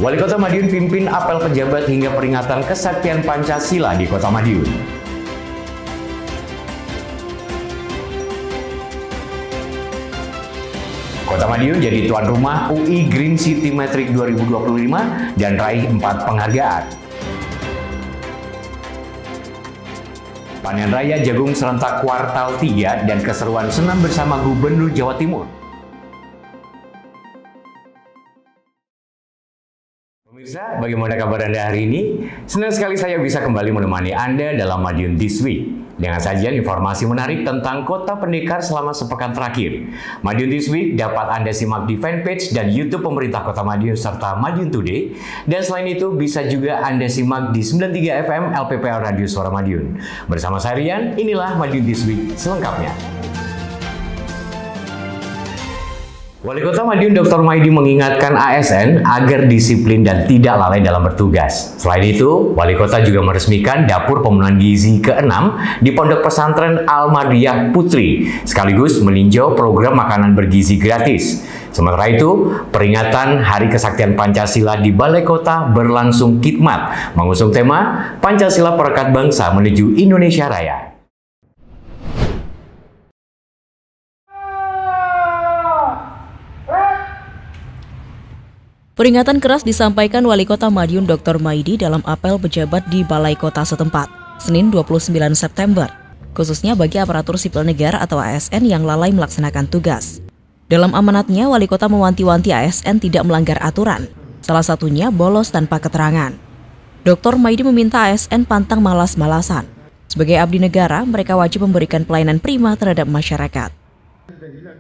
Wali Kota Madiun pimpin apel pejabat hingga peringatan kesaktian Pancasila di Kota Madiun. Kota Madiun jadi tuan rumah UI Green City Matrix 2025 dan raih 4 penghargaan. Panen raya jagung serentak kuartal 3 dan keseruan senam bersama Gubernur Jawa Timur. Pemirsa, bagaimana kabar Anda hari ini? Senang sekali saya bisa kembali menemani Anda dalam Madiun This Week dengan sajian informasi menarik tentang Kota Pendekar selama sepekan terakhir. Madiun This Week dapat Anda simak di fanpage dan YouTube pemerintah Kota Madiun serta Madiun Today. Dan selain itu bisa juga Anda simak di 93 FM LPPL Radio Suara Madiun. Bersama saya Rian, inilah Madiun This Week selengkapnya. Wali Kota Madiun Dr. Maidi mengingatkan ASN agar disiplin dan tidak lalai dalam bertugas. Selain itu, Wali Kota juga meresmikan dapur pemenuhan gizi ke-6 di Pondok Pesantren Al-Madiyah Putri, sekaligus meninjau program makanan bergizi gratis. Sementara itu, peringatan Hari Kesaktian Pancasila di Balai Kota berlangsung khidmat, mengusung tema Pancasila Perekat Bangsa Menuju Indonesia Raya. Peringatan keras disampaikan Wali Kota Madiun Dr. Maidi dalam apel pejabat di Balai Kota setempat, Senin 29 September, khususnya bagi aparatur sipil negara atau ASN yang lalai melaksanakan tugas. Dalam amanatnya, Wali Kota mewanti-wanti ASN tidak melanggar aturan, salah satunya bolos tanpa keterangan. Dr. Maidi meminta ASN pantang malas-malasan. Sebagai abdi negara, mereka wajib memberikan pelayanan prima terhadap masyarakat.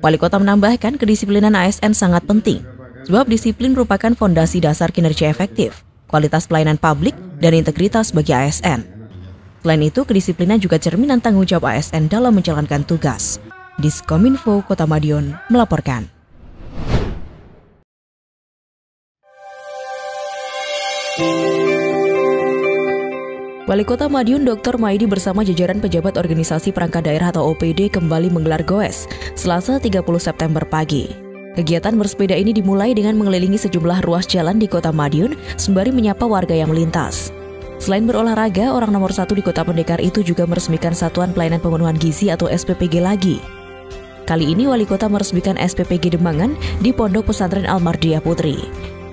Wali Kota menambahkan kedisiplinan ASN sangat penting, sebab disiplin merupakan fondasi dasar kinerja efektif, kualitas pelayanan publik, dan integritas bagi ASN. Selain itu, kedisiplinan juga cerminan tanggung jawab ASN dalam menjalankan tugas. Diskominfo Kota Madiun melaporkan. Wali Kota Madiun Dr. Maidi bersama jajaran pejabat organisasi perangkat daerah atau OPD kembali menggelar goes Selasa 30 September pagi. Kegiatan bersepeda ini dimulai dengan mengelilingi sejumlah ruas jalan di Kota Madiun sembari menyapa warga yang melintas. Selain berolahraga, orang nomor 1 di Kota Pendekar itu juga meresmikan Satuan Pelayanan Pemenuhan Gizi atau SPPG lagi. Kali ini Wali Kota meresmikan SPPG Demangan di Pondok Pesantren Al-Madiyah Putri.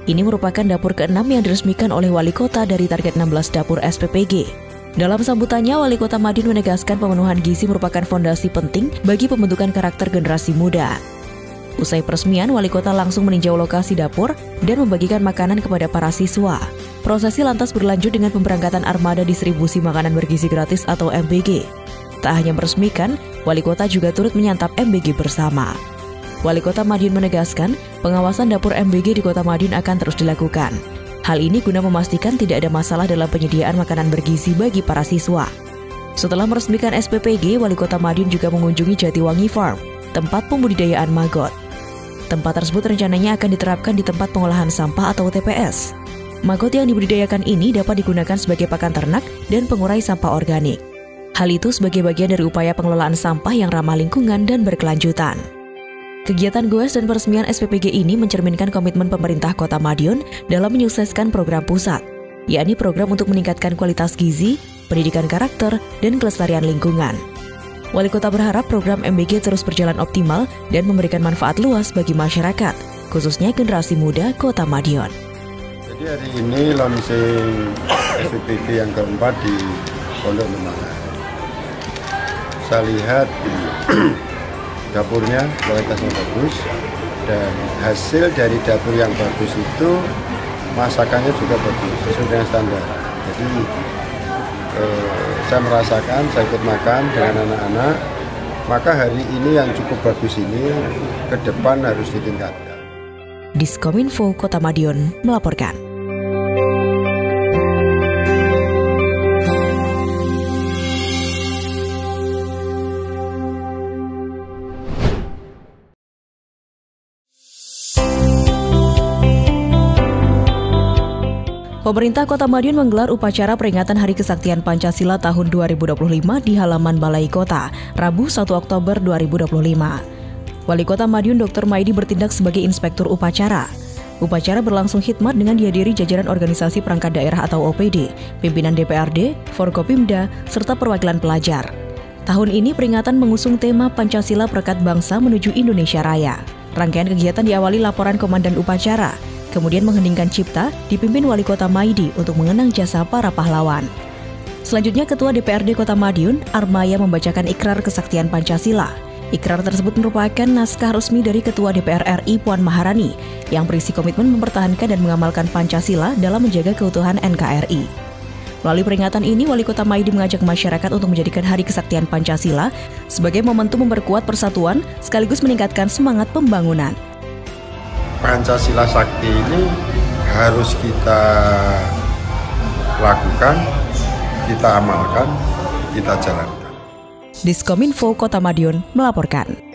Ini merupakan dapur ke-6 yang diresmikan oleh Wali Kota dari target 16 dapur SPPG. Dalam sambutannya, Wali Kota Madiun menegaskan pemenuhan gizi merupakan fondasi penting bagi pembentukan karakter generasi muda. Usai peresmian, Wali Kota langsung meninjau lokasi dapur dan membagikan makanan kepada para siswa. Prosesi lantas berlanjut dengan pemberangkatan armada distribusi makanan bergizi gratis atau MBG. Tak hanya meresmikan, Wali Kota juga turut menyantap MBG bersama. Wali Kota Madiun menegaskan, pengawasan dapur MBG di Kota Madiun akan terus dilakukan. Hal ini guna memastikan tidak ada masalah dalam penyediaan makanan bergizi bagi para siswa. Setelah meresmikan SPPG, Wali Kota Madiun juga mengunjungi Jatiwangi Farm, tempat pembudidayaan maggot. Tempat tersebut rencananya akan diterapkan di tempat pengolahan sampah atau TPS. Maggot yang dibudidayakan ini dapat digunakan sebagai pakan ternak dan pengurai sampah organik. Hal itu sebagai bagian dari upaya pengelolaan sampah yang ramah lingkungan dan berkelanjutan. Kegiatan goes dan peresmian SPPG ini mencerminkan komitmen pemerintah Kota Madiun dalam menyukseskan program pusat, yakni program untuk meningkatkan kualitas gizi, pendidikan karakter, dan kelestarian lingkungan. Wali Kota berharap program MBG terus berjalan optimal dan memberikan manfaat luas bagi masyarakat, khususnya generasi muda Kota Madiun. Jadi hari ini launching SPPG yang keempat di Pondok Demangan. Saya lihat di dapurnya kualitasnya bagus dan hasil dari dapur yang bagus itu masakannya juga bagus sesuai dengan standar. Jadi saya merasakan, saya ikut makan dengan anak-anak, maka hari ini yang cukup bagus ini ke depan harus ditingkatkan. Diskominfo Kota Madiun melaporkan. Pemerintah Kota Madiun menggelar upacara peringatan Hari Kesaktian Pancasila tahun 2025 di halaman Balai Kota, Rabu 1 Oktober 2025. Wali Kota Madiun Dr. Maidi bertindak sebagai inspektur upacara. Upacara berlangsung khidmat dengan dihadiri jajaran organisasi perangkat daerah atau OPD, pimpinan DPRD, Forkopimda, serta perwakilan pelajar. Tahun ini peringatan mengusung tema Pancasila Perekat Bangsa Menuju Indonesia Raya. Rangkaian kegiatan diawali laporan komandan upacara, kemudian mengheningkan cipta dipimpin Wali Kota Maidi untuk mengenang jasa para pahlawan. Selanjutnya Ketua DPRD Kota Madiun, Armaya membacakan Ikrar Kesaktian Pancasila. Ikrar tersebut merupakan naskah resmi dari Ketua DPR RI Puan Maharani yang berisi komitmen mempertahankan dan mengamalkan Pancasila dalam menjaga keutuhan NKRI. Melalui peringatan ini, Wali Kota Maidi mengajak masyarakat untuk menjadikan Hari Kesaktian Pancasila sebagai momentum memperkuat persatuan sekaligus meningkatkan semangat pembangunan. Pancasila Sakti ini harus kita lakukan, kita amalkan, kita jalankan. Diskominfo Kota Madiun melaporkan.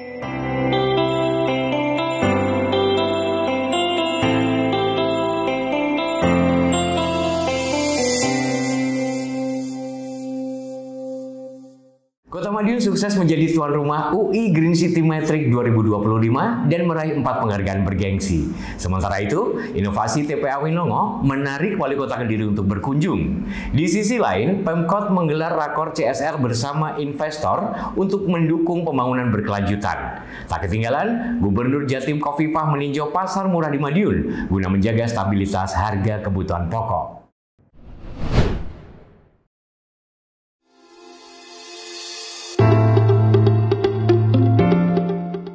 Kota Madiun sukses menjadi tuan rumah UI Green City Matrix 2025 dan meraih 4 penghargaan bergengsi. Sementara itu, inovasi TPA Winongo menarik Wali Kota Kediri untuk berkunjung. Di sisi lain, Pemkot menggelar rakor CSR bersama investor untuk mendukung pembangunan berkelanjutan. Tak ketinggalan, Gubernur Jatim Khofifah meninjau pasar murah di Madiun guna menjaga stabilitas harga kebutuhan pokok.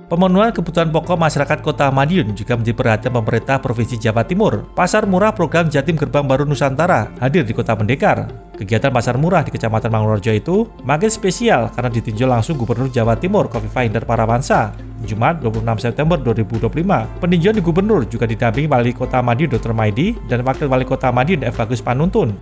Pemenuhan kebutuhan pokok masyarakat Kota Madiun juga menjadi perhatian pemerintah Provinsi Jawa Timur. Pasar murah program Jatim Gerbang Baru Nusantara hadir di Kota Pendekar. Kegiatan pasar murah di Kecamatan Mangunrejo itu makin spesial karena ditinjau langsung Gubernur Jawa Timur Khofifah Indar Parawansa. Jumat 26 September 2025, peninjauan di Gubernur juga didampingi Wali Kota Madiun Dr. Maidi dan Wakil Wali Kota Madiun F. Bagus Panuntun.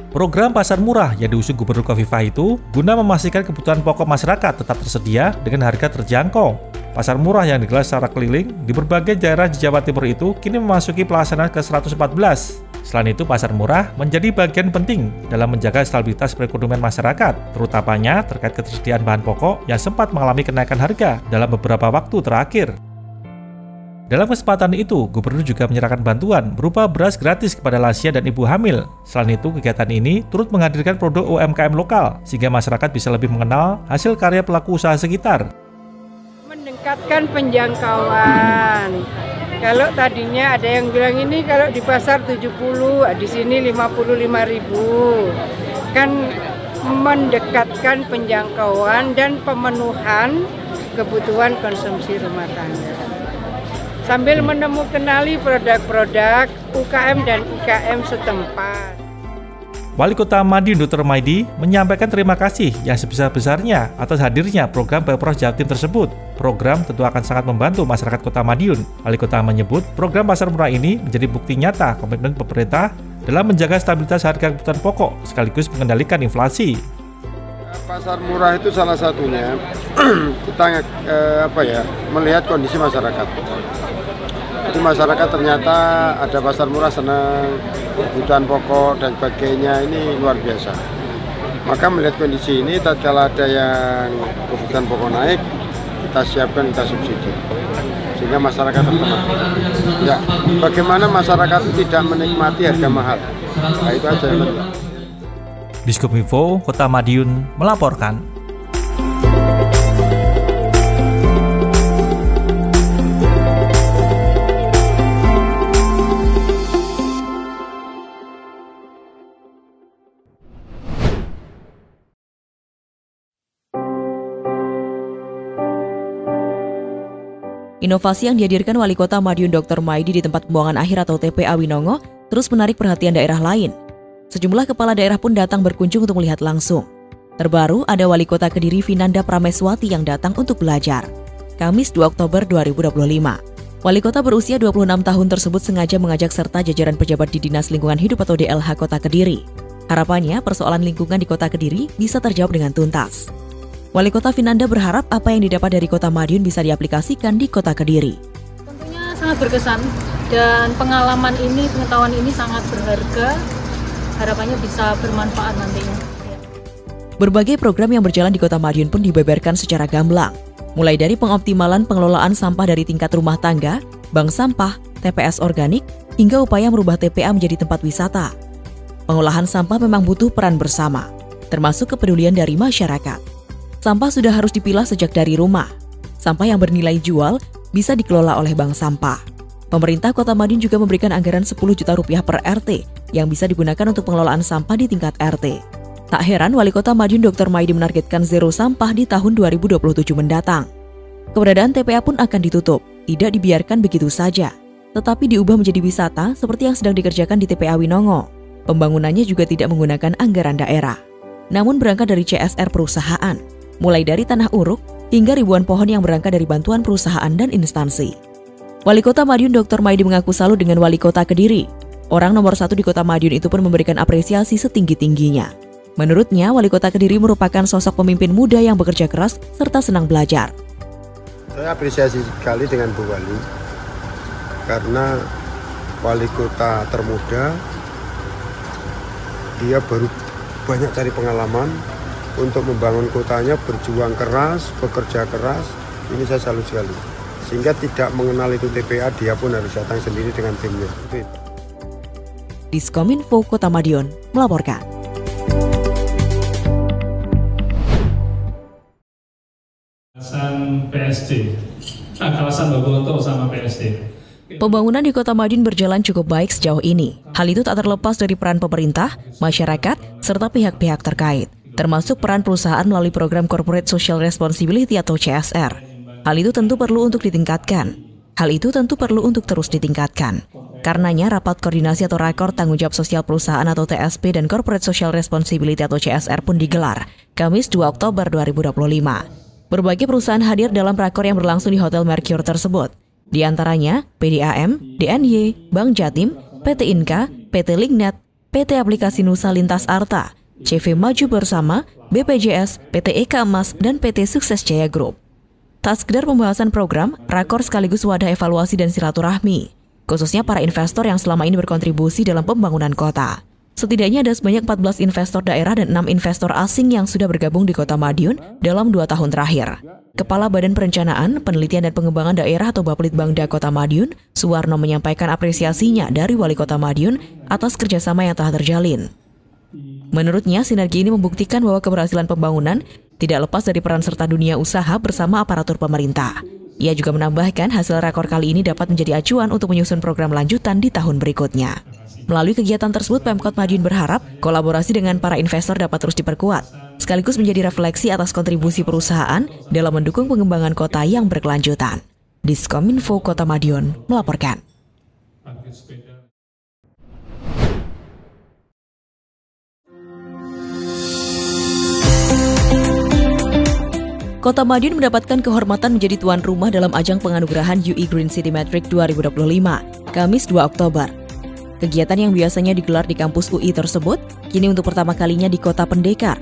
Program pasar murah yang diusung Gubernur Khofifah itu guna memastikan kebutuhan pokok masyarakat tetap tersedia dengan harga terjangkau. Pasar murah yang digelar secara keliling di berbagai daerah di Jawa Timur itu kini memasuki pelaksanaan ke-114. Selain itu, pasar murah menjadi bagian penting dalam menjaga stabilitas perekonomian masyarakat, terutamanya terkait ketersediaan bahan pokok yang sempat mengalami kenaikan harga dalam beberapa waktu terakhir. Dalam kesempatan itu, Gubernur juga menyerahkan bantuan berupa beras gratis kepada lansia dan ibu hamil. Selain itu, kegiatan ini turut menghadirkan produk UMKM lokal, sehingga masyarakat bisa lebih mengenal hasil karya pelaku usaha sekitar. Meningkatkan penjangkauan. Kalau tadinya ada yang bilang ini kalau di pasar 70, di sini 55.000. Kan mendekatkan penjangkauan dan pemenuhan kebutuhan konsumsi rumah tangga. Sambil kenali produk-produk UKM dan IKM setempat. Wali Kota Madiun Dr. Maidi menyampaikan terima kasih yang sebesar-besarnya atas hadirnya program Pemprov Jatim tersebut. Program tentu akan sangat membantu masyarakat Kota Madiun. Wali Kota menyebut program pasar murah ini menjadi bukti nyata komitmen pemerintah dalam menjaga stabilitas harga kebutuhan pokok sekaligus mengendalikan inflasi. Pasar murah itu salah satunya kita melihat kondisi masyarakat. Jadi masyarakat ternyata ada pasar murah senang, kebutuhan pokok dan sebagainya ini luar biasa. Maka melihat kondisi ini, tatkala ada yang kebutuhan pokok naik, kita siapkan, kita subsidi. Sehingga masyarakat terkena. Ya, bagaimana masyarakat tidak menikmati harga mahal? Nah, itu aja yang penting. Diskominfo Kota Madiun melaporkan. Inovasi yang dihadirkan Wali Kota Madiun Dr. Maidi di tempat pembuangan akhir atau TPA Winongo terus menarik perhatian daerah lain. Sejumlah kepala daerah pun datang berkunjung untuk melihat langsung. Terbaru ada Wali Kota Kediri Vinanda Prameswati yang datang untuk belajar. Kamis 2 Oktober 2025. Wali Kota berusia 26 tahun tersebut sengaja mengajak serta jajaran pejabat di Dinas Lingkungan Hidup atau DLH Kota Kediri. Harapannya persoalan lingkungan di Kota Kediri bisa terjawab dengan tuntas. Wali Kota Vinanda berharap apa yang didapat dari Kota Madiun bisa diaplikasikan di Kota Kediri. Tentunya sangat berkesan dan pengalaman ini, pengetahuan ini sangat berharga. Harapannya bisa bermanfaat nantinya. Berbagai program yang berjalan di Kota Madiun pun dibeberkan secara gamblang. Mulai dari pengoptimalan pengelolaan sampah dari tingkat rumah tangga, bank sampah, TPS organik, hingga upaya merubah TPA menjadi tempat wisata. Pengolahan sampah memang butuh peran bersama, termasuk kepedulian dari masyarakat. Sampah sudah harus dipilah sejak dari rumah. Sampah yang bernilai jual bisa dikelola oleh bank sampah. Pemerintah Kota Madiun juga memberikan anggaran 10 juta rupiah per RT yang bisa digunakan untuk pengelolaan sampah di tingkat RT. Tak heran Wali Kota Madiun Dr. Maidi menargetkan zero sampah di tahun 2027 mendatang. Keberadaan TPA pun akan ditutup, tidak dibiarkan begitu saja, tetapi diubah menjadi wisata seperti yang sedang dikerjakan di TPA Winongo. Pembangunannya juga tidak menggunakan anggaran daerah, namun berangkat dari CSR perusahaan, mulai dari tanah uruk hingga ribuan pohon yang berangkat dari bantuan perusahaan dan instansi. Wali Kota Madiun Dr. Maidi mengaku salut dengan Wali Kota Kediri. Orang nomor 1 di Kota Madiun itu pun memberikan apresiasi setinggi-tingginya. Menurutnya, Wali Kota Kediri merupakan sosok pemimpin muda yang bekerja keras serta senang belajar. Saya apresiasi sekali dengan Bu Wali, karena Wali Kota termuda, dia baru banyak cari pengalaman untuk membangun kotanya, berjuang keras, bekerja keras. Ini saya salut sekali. Sehingga tidak mengenal itu TPA, dia pun harus datang sendiri dengan timnya. Diskominfo Kota Madiun melaporkan. Kawasan PSD, kawasan Bogoto sama PSD. Pembangunan di Kota Madiun berjalan cukup baik sejauh ini. Hal itu tak terlepas dari peran pemerintah, masyarakat, serta pihak-pihak terkait, termasuk peran perusahaan melalui program Corporate Social Responsibility atau CSR. Hal itu tentu perlu untuk ditingkatkan. Terus ditingkatkan. Karenanya, rapat koordinasi atau rakor tanggung jawab sosial perusahaan atau TSP dan Corporate Social Responsibility atau CSR pun digelar, Kamis 2 Oktober 2025. Berbagai perusahaan hadir dalam rakor yang berlangsung di Hotel Mercure tersebut. Di antaranya PDAM, DNY, Bank Jatim, PT Inka, PT Linknet, PT Aplikasi Nusa Lintas Arta, CV Maju Bersama, BPJS, PT Eka Emas, dan PT Sukses Jaya Group. Tak sekedar pembahasan program, rakor sekaligus wadah evaluasi dan silaturahmi, khususnya para investor yang selama ini berkontribusi dalam pembangunan kota. Setidaknya ada sebanyak 14 investor daerah dan 6 investor asing yang sudah bergabung di Kota Madiun dalam 2 tahun terakhir. Kepala Badan Perencanaan, Penelitian dan Pengembangan Daerah atau Bapelitbangda Kota Madiun, Suwarno menyampaikan apresiasinya dari Wali Kota Madiun atas kerjasama yang telah terjalin. Menurutnya, sinergi ini membuktikan bahwa keberhasilan pembangunan tidak lepas dari peran serta dunia usaha bersama aparatur pemerintah. Ia juga menambahkan hasil rakor kali ini dapat menjadi acuan untuk menyusun program lanjutan di tahun berikutnya. Melalui kegiatan tersebut, Pemkot Madiun berharap kolaborasi dengan para investor dapat terus diperkuat, sekaligus menjadi refleksi atas kontribusi perusahaan dalam mendukung pengembangan kota yang berkelanjutan. Diskominfo Kota Madiun melaporkan. Kota Madiun mendapatkan kehormatan menjadi tuan rumah dalam ajang penganugerahan UI Green City Metric 2025, Kamis 2 Oktober. Kegiatan yang biasanya digelar di kampus UI tersebut, kini untuk pertama kalinya di Kota Pendekar.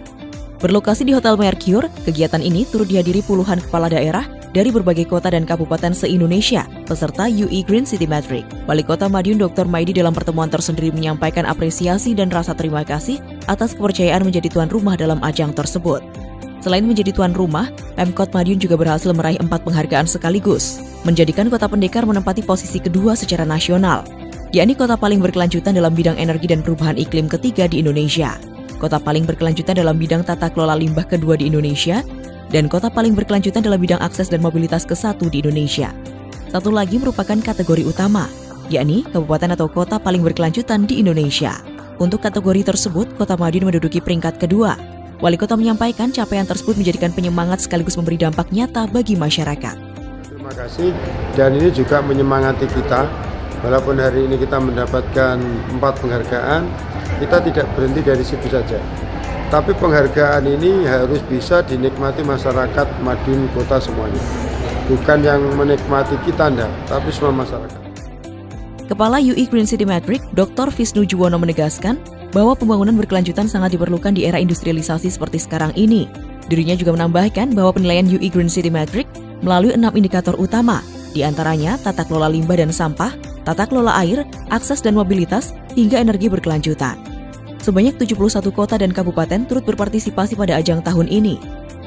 Berlokasi di Hotel Mercure, kegiatan ini turut dihadiri puluhan kepala daerah dari berbagai kota dan kabupaten se-Indonesia, peserta UI Green City Metric. Wali Kota Madiun Dr. Maidi dalam pertemuan tersendiri menyampaikan apresiasi dan rasa terima kasih atas kepercayaan menjadi tuan rumah dalam ajang tersebut. Selain menjadi tuan rumah, Pemkot Madiun juga berhasil meraih 4 penghargaan sekaligus, menjadikan Kota Pendekar menempati posisi kedua secara nasional, yakni kota paling berkelanjutan dalam bidang energi dan perubahan iklim ketiga di Indonesia, kota paling berkelanjutan dalam bidang tata kelola limbah kedua di Indonesia, dan kota paling berkelanjutan dalam bidang akses dan mobilitas ke-1 di Indonesia. Satu lagi merupakan kategori utama, yakni kabupaten atau kota paling berkelanjutan di Indonesia. Untuk kategori tersebut, Kota Madiun menduduki peringkat kedua. Wali Kota menyampaikan capaian tersebut menjadikan penyemangat sekaligus memberi dampak nyata bagi masyarakat. Terima kasih, dan ini juga menyemangati kita. Walaupun hari ini kita mendapatkan 4 penghargaan, kita tidak berhenti dari situ saja. Tapi penghargaan ini harus bisa dinikmati masyarakat Madiun Kota semuanya. Bukan yang menikmati kita, enggak, tapi semua masyarakat. Kepala UI Green City Metric, Dr. Visnu Juwono menegaskan bahwa pembangunan berkelanjutan sangat diperlukan di era industrialisasi seperti sekarang ini. Dirinya juga menambahkan bahwa penilaian UI Green City Metric melalui 6 indikator utama, di antaranya tata kelola limbah dan sampah, tata kelola air, akses dan mobilitas, hingga energi berkelanjutan. Sebanyak 71 kota dan kabupaten turut berpartisipasi pada ajang tahun ini.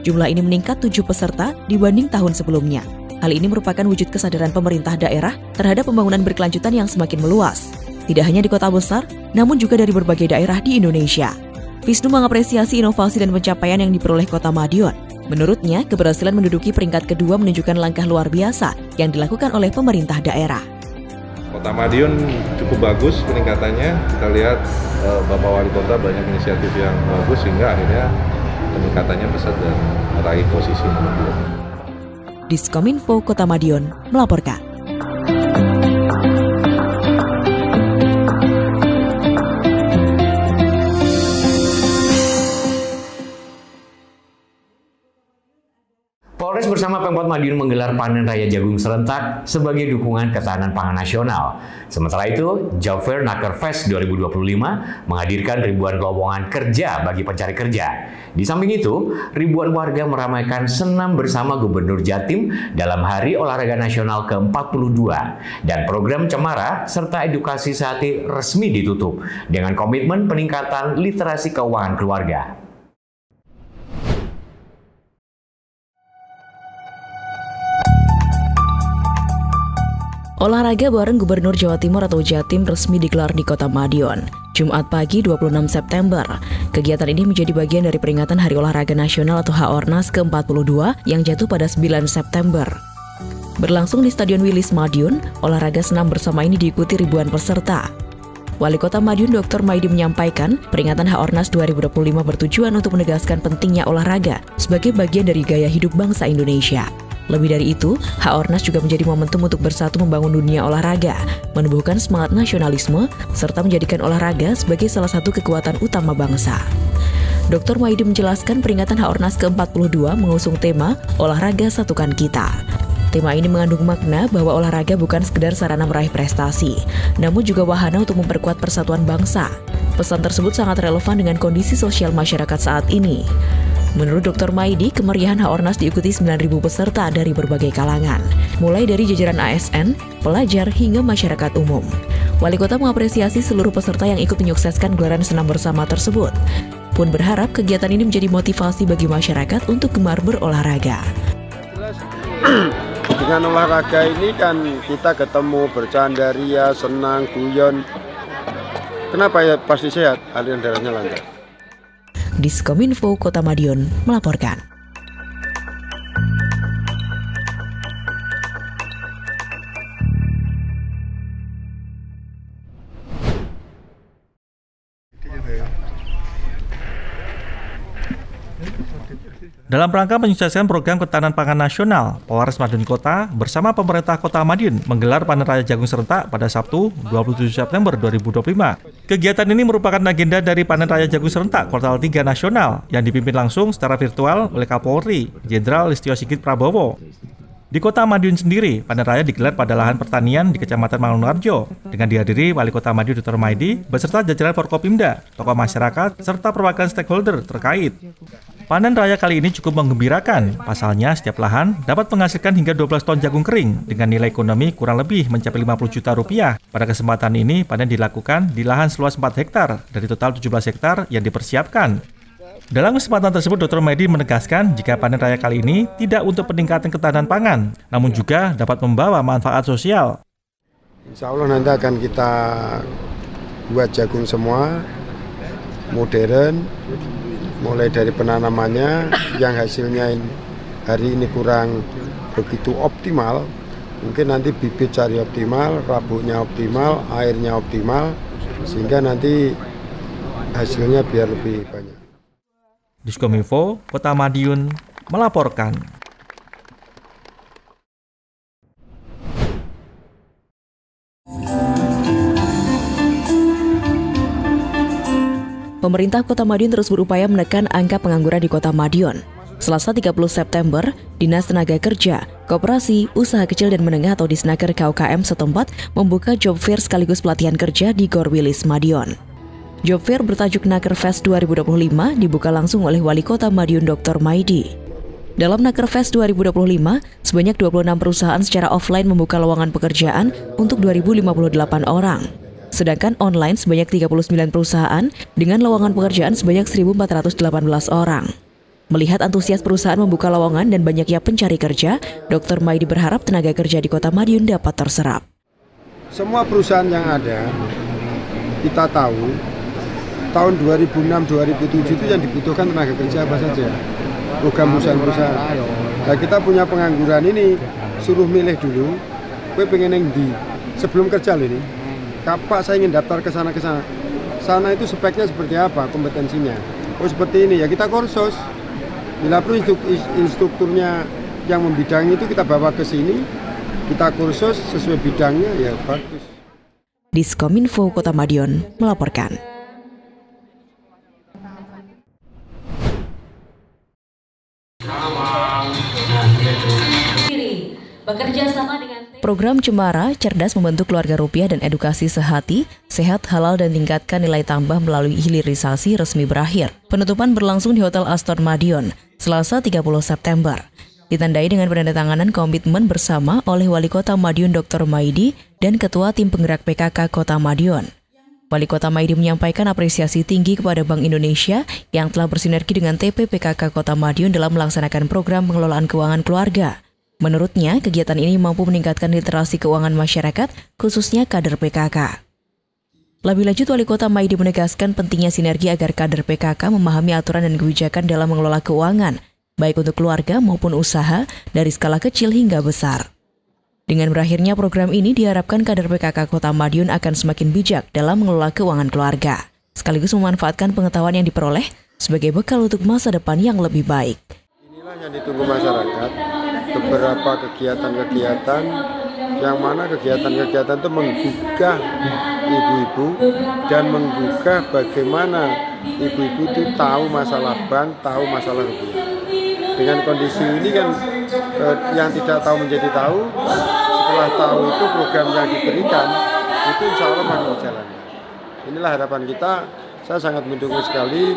Jumlah ini meningkat 7 peserta dibanding tahun sebelumnya. Hal ini merupakan wujud kesadaran pemerintah daerah terhadap pembangunan berkelanjutan yang semakin meluas. Tidak hanya di kota besar, namun juga dari berbagai daerah di Indonesia. Wisnu mengapresiasi inovasi dan pencapaian yang diperoleh Kota Madiun. Menurutnya, keberhasilan menduduki peringkat kedua menunjukkan langkah luar biasa yang dilakukan oleh pemerintah daerah. Kota Madiun cukup bagus peningkatannya. Kita lihat Bapak Wali Kota banyak inisiatif yang bagus sehingga akhirnya peningkatannya pesat dan meraih posisi nomor 2. Diskominfo Kota Madiun melaporkan. Polres bersama Pemkot Madiun menggelar panen raya jagung serentak sebagai dukungan ketahanan pangan nasional. Sementara itu, Job Fair Naker Fest 2025 menghadirkan ribuan lowongan kerja bagi pencari kerja. Di samping itu, ribuan warga meramaikan senam bersama Gubernur Jatim dalam Hari Olahraga Nasional ke-42 dan program Cemara serta edukasi sehati resmi ditutup dengan komitmen peningkatan literasi keuangan keluarga. Olahraga bareng Gubernur Jawa Timur atau Jatim resmi digelar di Kota Madiun, Jumat pagi 26 September. Kegiatan ini menjadi bagian dari peringatan Hari Olahraga Nasional atau HORNAS ke-42 yang jatuh pada 9 September. Berlangsung di Stadion Wilis Madiun, olahraga senam bersama ini diikuti ribuan peserta. Wali Kota Madiun Dr. Maidi menyampaikan, peringatan HORNAS 2025 bertujuan untuk menegaskan pentingnya olahraga sebagai bagian dari gaya hidup bangsa Indonesia. Lebih dari itu, HORNAS juga menjadi momentum untuk bersatu membangun dunia olahraga, menumbuhkan semangat nasionalisme, serta menjadikan olahraga sebagai salah satu kekuatan utama bangsa. Dr. Maidi menjelaskan peringatan HORNAS ke-42 mengusung tema Olahraga Satukan Kita. Tema ini mengandung makna bahwa olahraga bukan sekedar sarana meraih prestasi, namun juga wahana untuk memperkuat persatuan bangsa. Pesan tersebut sangat relevan dengan kondisi sosial masyarakat saat ini. Menurut Dr. Maidi, kemeriahan HORNAS diikuti 9.000 peserta dari berbagai kalangan, mulai dari jajaran ASN, pelajar, hingga masyarakat umum. Wali Kota mengapresiasi seluruh peserta yang ikut menyukseskan gelaran senam bersama tersebut. Pun berharap kegiatan ini menjadi motivasi bagi masyarakat untuk gemar berolahraga. Dengan olahraga ini kan kita ketemu, bercanda, ria, senang, guyon. Kenapa ya? Pasti sehat, aliran darahnya lancar. Diskominfo Kota Madiun melaporkan. Dalam rangka menyukseskan program ketahanan pangan nasional, Polres Madiun Kota bersama pemerintah Kota Madiun menggelar panen raya jagung serentak pada Sabtu 27 September 2025. Kegiatan ini merupakan agenda dari panen raya jagung serentak kuartal 3 nasional yang dipimpin langsung secara virtual oleh Kapolri, Jenderal Listio Sigit Prabowo. Di Kota Madiun sendiri, panen raya digelar pada lahan pertanian di Kecamatan Mangunarjo dengan dihadiri Wali Kota Madiun Dr. Maidi beserta jajaran Forkopimda, tokoh masyarakat, serta perwakilan stakeholder terkait. Panen raya kali ini cukup menggembirakan. Pasalnya, setiap lahan dapat menghasilkan hingga 12 ton jagung kering dengan nilai ekonomi kurang lebih mencapai 50 juta rupiah. Pada kesempatan ini, panen dilakukan di lahan seluas 4 hektar dari total 17 hektar yang dipersiapkan. Dalam kesempatan tersebut, Dr. Maidi menegaskan jika panen raya kali ini tidak untuk peningkatan ketahanan pangan, namun juga dapat membawa manfaat sosial. Insya Allah nanti akan kita buat jagung semua, modern, mulai dari penanamannya yang hasilnya hari ini kurang begitu optimal, mungkin nanti bibit cari optimal, rabuknya optimal, airnya optimal, sehingga nanti hasilnya biar lebih banyak. Diskominfo Kota Madiun melaporkan. Pemerintah Kota Madiun terus berupaya menekan angka pengangguran di Kota Madiun. Selasa 30 September, Dinas Tenaga Kerja, Koperasi, Usaha Kecil dan Menengah atau Disnaker KUKM setempat membuka job fair sekaligus pelatihan kerja di Gor Wilis Madiun. Job fair bertajuk Naker Fest 2025 dibuka langsung oleh Wali Kota Madiun Dr. Maidi. Dalam Naker Fest 2025, sebanyak 26 perusahaan secara offline membuka lowongan pekerjaan untuk 2.058 orang. Sedangkan online sebanyak 39 perusahaan dengan lowongan pekerjaan sebanyak 1.418 orang. Melihat antusias perusahaan membuka lowongan dan banyaknya pencari kerja, Dr. Maidi berharap tenaga kerja di Kota Madiun dapat terserap. Semua perusahaan yang ada, kita tahu, tahun 2006-2007 itu yang dibutuhkan tenaga kerja apa saja? Program perusahaan-perusahaan. Nah, kita punya pengangguran ini, suruh milih dulu, gue pengen yang di, sebelum kerja loh ini, kapak saya ingin daftar ke sana. Sana itu speknya seperti apa, kompetensinya. Oh seperti ini, ya kita kursus. Bila perlu instrukturnya yang membidangi itu kita bawa ke sini, kita kursus sesuai bidangnya, ya bagus. Diskominfo Kota Madiun melaporkan. Program Cemara, cerdas membentuk keluarga rupiah dan edukasi sehati, sehat, halal, dan tingkatkan nilai tambah melalui hilirisasi resmi berakhir. Penutupan berlangsung di Hotel Astor Madiun, Selasa 30 September. Ditandai dengan penandatanganan komitmen bersama oleh Wali Kota Madiun Dr. Maidi dan Ketua Tim Penggerak PKK Kota Madiun. Wali Kota Maidi menyampaikan apresiasi tinggi kepada Bank Indonesia yang telah bersinergi dengan TP PKK Kota Madiun dalam melaksanakan program pengelolaan keuangan keluarga. Menurutnya, kegiatan ini mampu meningkatkan literasi keuangan masyarakat, khususnya kader PKK. Lebih lanjut, Wali Kota Maidi menegaskan pentingnya sinergi agar kader PKK memahami aturan dan kebijakan dalam mengelola keuangan, baik untuk keluarga maupun usaha, dari skala kecil hingga besar. Dengan berakhirnya program ini, diharapkan kader PKK Kota Madiun akan semakin bijak dalam mengelola keuangan keluarga, sekaligus memanfaatkan pengetahuan yang diperoleh sebagai bekal untuk masa depan yang lebih baik. Inilah yang ditunggu masyarakat, beberapa kegiatan-kegiatan yang mana kegiatan-kegiatan itu menggugah ibu-ibu dan menggugah bagaimana ibu-ibu itu tahu masalah bank, tahu masalah rupiah. Dengan kondisi ini kan yang tidak tahu menjadi tahu, setelah tahu itu program yang diberikan itu insya Allah makin dijalankan. Inilah harapan kita. Saya sangat mendukung sekali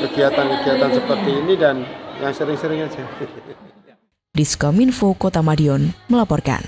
kegiatan-kegiatan seperti ini dan yang sering-sering aja. Diskominfo Kota Madiun melaporkan.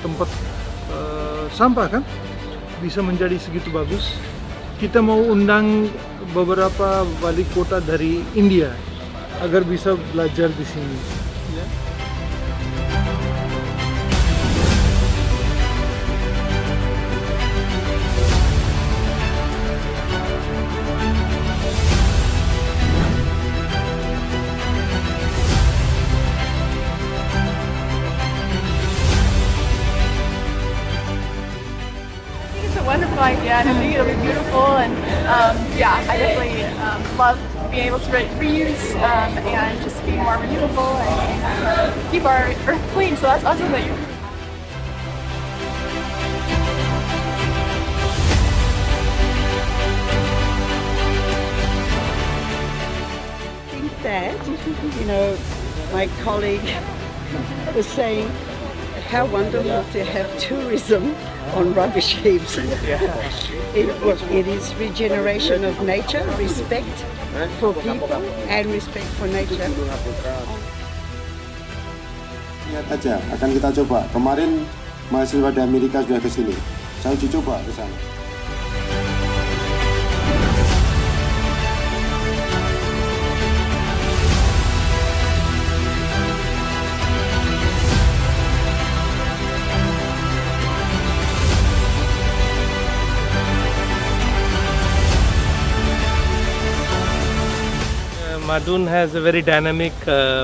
Tempat sampah kan bisa menjadi segitu bagus. Kita mau undang beberapa wali kota dari India agar bisa belajar di sini. Ya. Wonderful idea, and I think it'll be beautiful. And yeah, I definitely love being able to reuse and just be more renewable and keep our earth clean. So that's awesome that you. I think that, you know, my colleague was saying how wonderful to have tourism on rubbish heaps. It is regeneration of nature, respect for people and respect for nature. Lihat aja, akan kita coba. Kemarin mahasiswa dari Amerika sudah ke sini. Saya uji coba ke sana. Madun has a very dynamic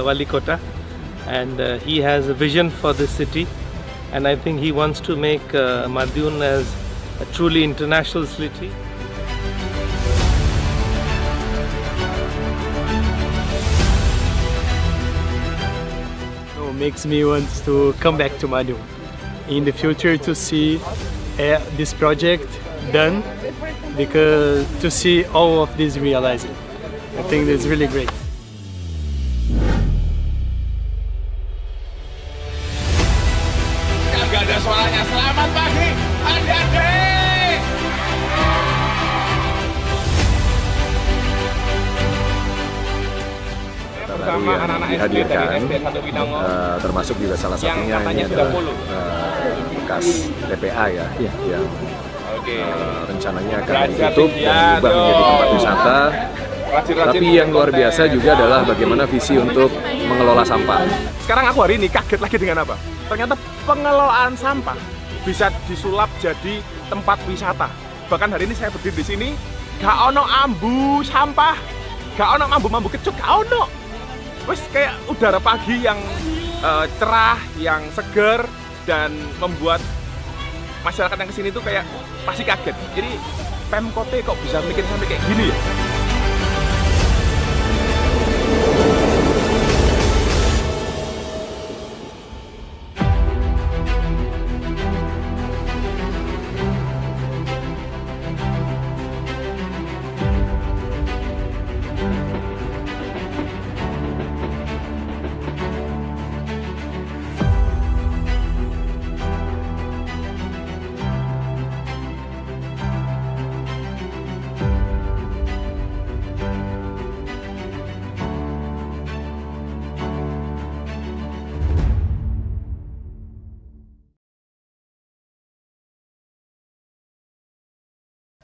Wali Kota, and he has a vision for this city, and I think he wants to make Madun as a truly international city. Makes me want to come back to Madun in the future to see this project done, because to see all of this realized. I think that's really great. Gak ada suaranya. Selamat pagi, adik-adik. Baru yang dihadirkan, termasuk juga salah satunya ini adalah bekas TPA ya, yang rencananya akan ditutup dan diubah menjadi tempat wisata. Tapi yang luar biasa juga adalah bagaimana visi untuk mengelola sampah. Sekarang aku hari ini kaget lagi dengan apa? Ternyata pengelolaan sampah bisa disulap jadi tempat wisata. Bahkan hari ini saya berdiri di sini, gak ono ambu sampah, gak ono ambu-ambu kecut, gak ono. Wes kayak udara pagi yang cerah, yang seger, dan membuat masyarakat yang kesini tuh kayak pasti kaget. Jadi Pemkote kok bisa mikir sampai kayak gini ya?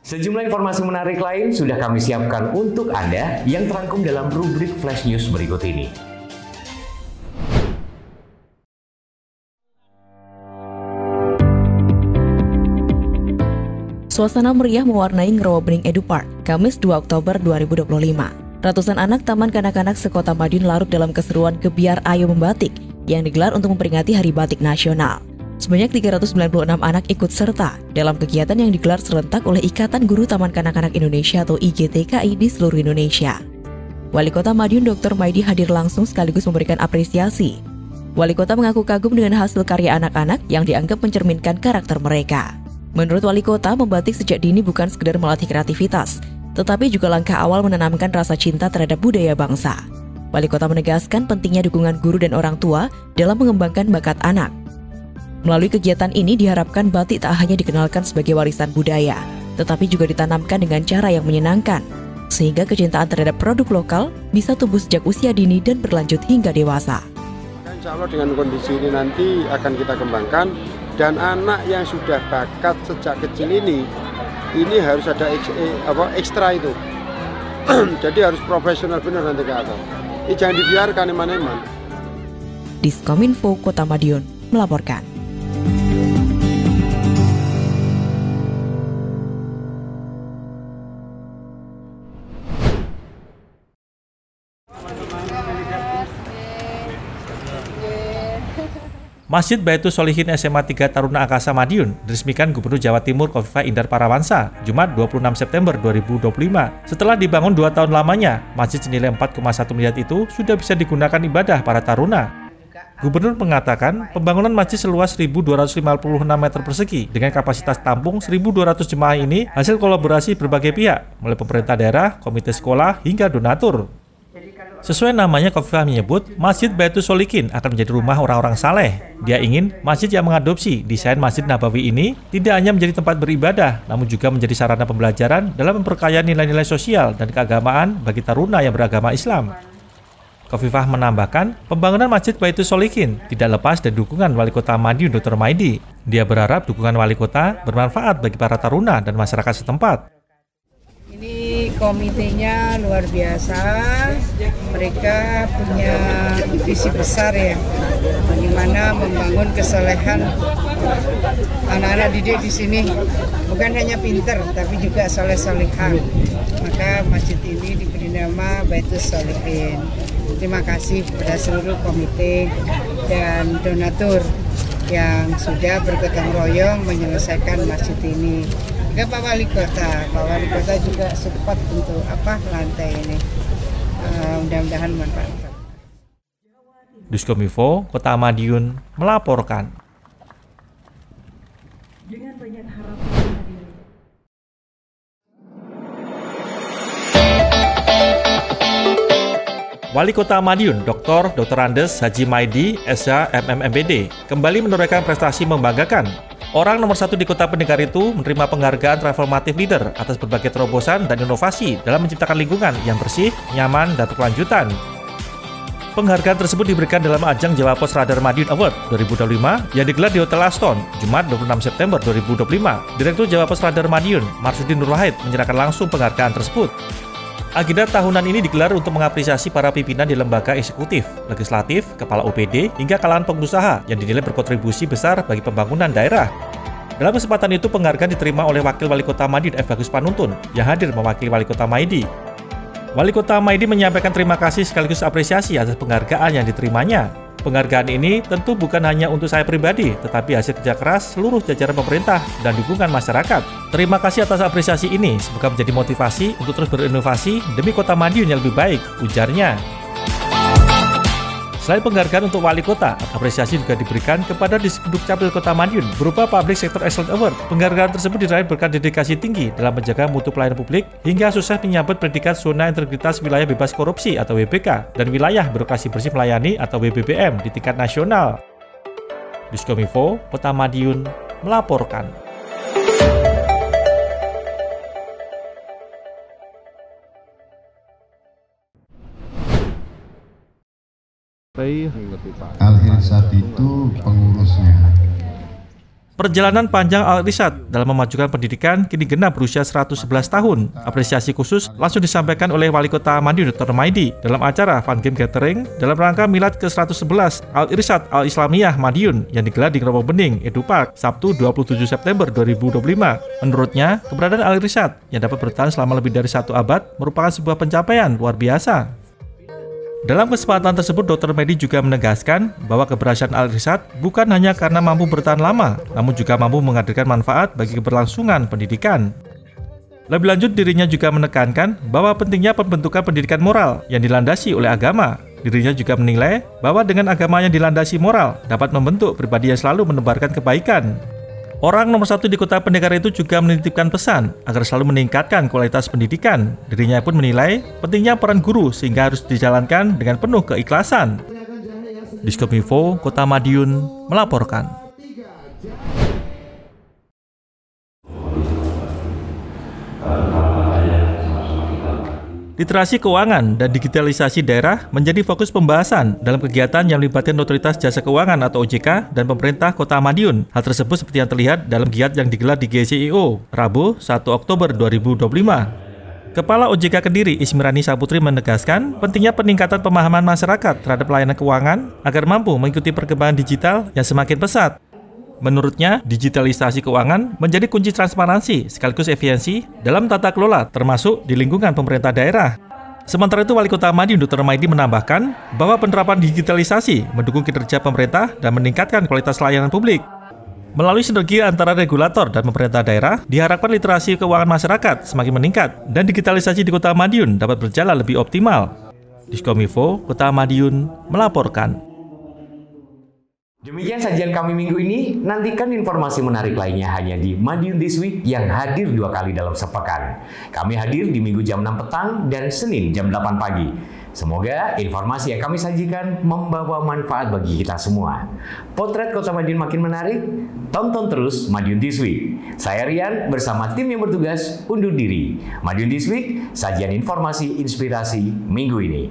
Sejumlah informasi menarik lain sudah kami siapkan untuk Anda yang terangkum dalam rubrik Flash News berikut ini. Suasana meriah mewarnai Ngerowening Edu Park, Kamis 2 Oktober 2025. Ratusan anak Taman Kanak-kanak sekota Madiun larut dalam keseruan Gebiar Ayo Membatik yang digelar untuk memperingati Hari Batik Nasional. Sebanyak 396 anak ikut serta dalam kegiatan yang digelar serentak oleh Ikatan Guru Taman Kanak-kanak Indonesia atau IGTKI di seluruh Indonesia. Wali Kota Madiun Dr. Maidi hadir langsung sekaligus memberikan apresiasi. Wali Kota mengaku kagum dengan hasil karya anak-anak yang dianggap mencerminkan karakter mereka. Menurut Wali Kota, membatik sejak dini bukan sekedar melatih kreativitas, tetapi juga langkah awal menanamkan rasa cinta terhadap budaya bangsa. Wali Kota menegaskan pentingnya dukungan guru dan orang tua dalam mengembangkan bakat anak. Melalui kegiatan ini diharapkan batik tak hanya dikenalkan sebagai warisan budaya, tetapi juga ditanamkan dengan cara yang menyenangkan, sehingga kecintaan terhadap produk lokal bisa tumbuh sejak usia dini dan berlanjut hingga dewasa. Insya Allah dengan kondisi ini nanti akan kita kembangkan, dan anak yang sudah bakat sejak kecil ini harus ada ekstra itu. Jadi harus profesional benar nanti ke atas. Ini jangan dibiarkan eman-eman. Diskominfo Kota Madiun melaporkan. Masjid Baitul Sholihin SMA 3 Taruna Akasa Madiun diresmikan Gubernur Jawa Timur Khofifah Indar Parawansa Jumat 26 September 2025. Setelah dibangun 2 tahun lamanya, masjid senilai 4,1 miliar itu sudah bisa digunakan ibadah para taruna. Gubernur mengatakan pembangunan masjid seluas 1.256 meter persegi dengan kapasitas tampung 1.200 jemaah ini hasil kolaborasi berbagai pihak, mulai pemerintah daerah, komite sekolah, hingga donatur. Sesuai namanya, Khofifah menyebut Masjid Baitul Sholihin akan menjadi rumah orang-orang saleh. Dia ingin masjid yang mengadopsi desain Masjid Nabawi ini tidak hanya menjadi tempat beribadah, namun juga menjadi sarana pembelajaran dalam memperkaya nilai-nilai sosial dan keagamaan bagi taruna yang beragama Islam. Khofifah menambahkan, pembangunan Masjid Baitul Sholihin tidak lepas dari dukungan Wali Kota Madiun Dr. Maidi. Dia berharap dukungan Wali Kota bermanfaat bagi para taruna dan masyarakat setempat. Ini komitenya luar biasa, mereka punya visi besar ya, bagaimana membangun kesalehan anak-anak didik di sini, bukan hanya pinter tapi juga soleh-solehan. maka masjid ini diberi nama Baitul Sholihin. Terima kasih kepada seluruh komite dan donatur yang sudah bergotong royong menyelesaikan masjid ini. Juga Pak Wali Kota juga support untuk lantai ini. Mudah-mudahan manfaat. Diskominfo Kota Madiun melaporkan. Dengan banyak harapan. Wali Kota Madiun, Dr. Andes Haji Maidi, SH MMMBD, kembali menorehkan prestasi membanggakan. Orang nomor 1 di Kota Pendekar itu menerima penghargaan Transformative Leader atas berbagai terobosan dan inovasi dalam menciptakan lingkungan yang bersih, nyaman, dan berkelanjutan. Penghargaan tersebut diberikan dalam ajang Jawa Pos Radar Madiun Award 2025 yang digelar di Hotel Aston, Jumat 26 September 2025. Direktur Jawa Pos Radar Madiun, Marsudin Nur Wahid, menyerahkan langsung penghargaan tersebut. Agenda tahunan ini digelar untuk mengapresiasi para pimpinan di lembaga eksekutif, legislatif, kepala OPD, hingga kalangan pengusaha yang dinilai berkontribusi besar bagi pembangunan daerah. Dalam kesempatan itu, penghargaan diterima oleh Wakil Wali Kota Madiun F. Bagus Panuntun yang hadir mewakili Wali Kota Maidi. Wali Kota Maidi menyampaikan terima kasih sekaligus apresiasi atas penghargaan yang diterimanya. Penghargaan ini tentu bukan hanya untuk saya pribadi, tetapi hasil kerja keras seluruh jajaran pemerintah dan dukungan masyarakat. Terima kasih atas apresiasi ini, semoga menjadi motivasi untuk terus berinovasi demi Kota Madiun yang lebih baik, ujarnya. Selain penghargaan untuk Wali Kota, apresiasi juga diberikan kepada Disduk Capil Kota Madiun berupa Public Sector Excellence Award. Penghargaan tersebut diraih berkat dedikasi tinggi dalam menjaga mutu pelayanan publik hingga sukses menyabet predikat Zona Integritas Wilayah Bebas Korupsi atau WBK dan Wilayah Birokrasi Bersih Melayani atau WBBM di tingkat nasional. Diskominfo Kota Madiun melaporkan. Al-Irsad itu pengurusnya. Perjalanan panjang Al-Irsad dalam memajukan pendidikan kini genap berusia 111 tahun. Apresiasi khusus langsung disampaikan oleh Wali Kota Madiun Dr. Maidi dalam acara Fun Game Gathering dalam rangka Milad ke-111 Al-Irsad Al-Islamiyah Madiun yang digelar di Robo Bening, Edu Park, Sabtu 27 September 2025. Menurutnya, keberadaan Al-Irsad yang dapat bertahan selama lebih dari 1 abad merupakan sebuah pencapaian luar biasa. Dalam kesempatan tersebut, Dr. Maidi juga menegaskan bahwa keberhasilan Al-Irsad bukan hanya karena mampu bertahan lama, namun juga mampu menghadirkan manfaat bagi keberlangsungan pendidikan. Lebih lanjut, dirinya juga menekankan bahwa pentingnya pembentukan pendidikan moral yang dilandasi oleh agama. Dirinya juga menilai bahwa dengan agama yang dilandasi moral dapat membentuk pribadi yang selalu menebarkan kebaikan. Orang nomor 1 di Kota Pendekar itu juga menitipkan pesan agar selalu meningkatkan kualitas pendidikan. Dirinya pun menilai pentingnya peran guru sehingga harus dijalankan dengan penuh keikhlasan. Diskominfo Kota Madiun melaporkan. Literasi keuangan dan digitalisasi daerah menjadi fokus pembahasan dalam kegiatan yang melibatkan Otoritas Jasa Keuangan atau OJK dan pemerintah Kota Madiun. Hal tersebut seperti yang terlihat dalam giat yang digelar di GCIO, Rabu 1 Oktober 2025. Kepala OJK Kediri Ismirani Saputri menegaskan pentingnya peningkatan pemahaman masyarakat terhadap layanan keuangan agar mampu mengikuti perkembangan digital yang semakin pesat. Menurutnya, digitalisasi keuangan menjadi kunci transparansi sekaligus efisiensi dalam tata kelola termasuk di lingkungan pemerintah daerah. Sementara itu, Wali Kota Madiun Dr. Maidi menambahkan bahwa penerapan digitalisasi mendukung kinerja pemerintah dan meningkatkan kualitas layanan publik. Melalui sinergi antara regulator dan pemerintah daerah, diharapkan literasi keuangan masyarakat semakin meningkat dan digitalisasi di Kota Madiun dapat berjalan lebih optimal. Diskominfo Kota Madiun melaporkan. Demikian sajian kami minggu ini. Nantikan informasi menarik lainnya hanya di Madiun This Week yang hadir 2 kali dalam sepekan. Kami hadir di Minggu jam 6 petang dan Senin jam 8 pagi. Semoga informasi yang kami sajikan membawa manfaat bagi kita semua. Potret Kota Madiun makin menarik? Tonton terus Madiun This Week. Saya Rian bersama tim yang bertugas undur diri. Madiun This Week, sajian informasi inspirasi minggu ini.